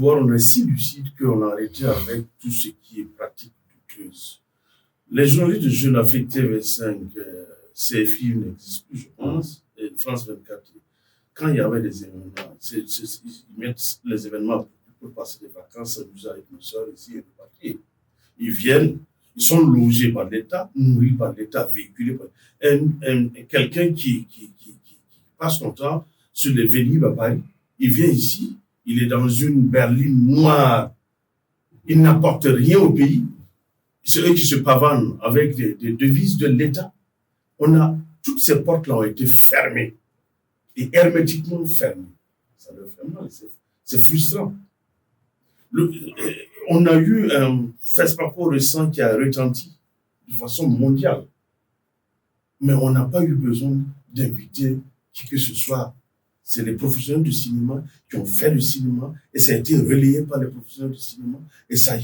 pouvoir, on est si lucide qu'on a arrêté avec tout ce qui est pratique douteuse. Les journalistes de Jeune Afrique TV5, CFI n'existent plus, je pense, et France 24. Quand il y avait des événements, ils mettent les événements pour passer des vacances, s'amuser avec nos soeurs ici et repartir. Ils viennent, ils sont logés par l'État, nourris par l'État, véhiculés par quelqu'un qui passe son temps sur les Vélib à Paris. Il vient ici, il est dans une berline noire, il n'apporte rien au pays. C'est eux qui se pavanent avec des devises de l'État. Toutes ces portes-là ont été fermées et hermétiquement fermées. Ça leur fait mal, c'est frustrant. On a eu un FESPACO récent qui a retenti de façon mondiale, mais on n'a pas eu besoin d'inviter qui que ce soit. C'est les professionnels du cinéma qui ont fait le cinéma et ça a été relayé par les professionnels du cinéma et ça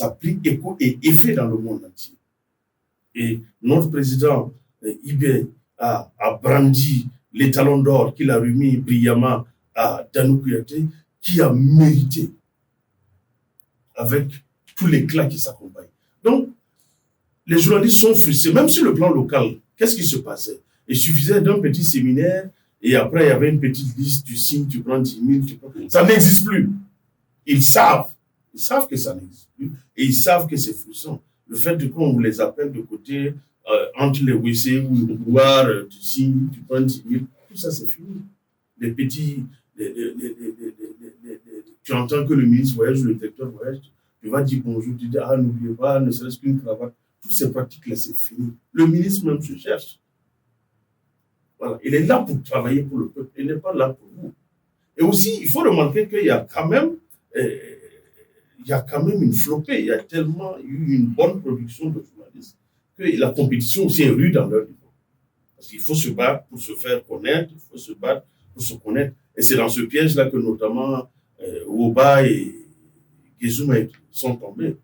a pris écho et effet dans le monde entier. Et notre président Ibé a brandi les talons d'or qu'il a remis brillamment à Danou Kouyaté, qui a mérité avec tout l'éclat qui s'accompagne. Donc, les journalistes sont frustrés, même sur le plan local. Qu'est-ce qui se passait? Il suffisait d'un petit séminaire et après, il y avait une petite liste, tu signes, tu prends 10 000, ça n'existe plus. Ils savent que ça n'existe plus et ils savent que c'est frustrant. Le fait qu'on les appelle de côté, entre les WC ou le couloir, tu signes, tu prends 10 000, tout ça c'est fini. Les petits, tu entends que le ministre voyage ou le directeur voyage, tu vas dire bonjour, tu dis n'oubliez pas, ne serait-ce qu'une cravate. Toutes ces pratiques-là, c'est fini. Le ministre même se cherche. Voilà. Il est là pour travailler pour le peuple, il n'est pas là pour vous. Et aussi, il faut remarquer qu'il y a quand même une flopée, il y a tellement eu une bonne production de journalistes que la compétition aussi est rude dans leur niveau. Parce qu'il faut se battre pour se faire connaître, il faut se battre pour se connaître. Et c'est dans ce piège-là que notamment Ouba et Gézouma sont tombés.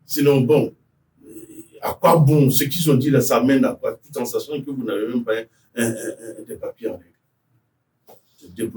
Sinon, bon, à quoi bon, ce qu'ils ont dit là, ça mène à quoi, tout en sachant que vous n'avez même pas des papiers en règle.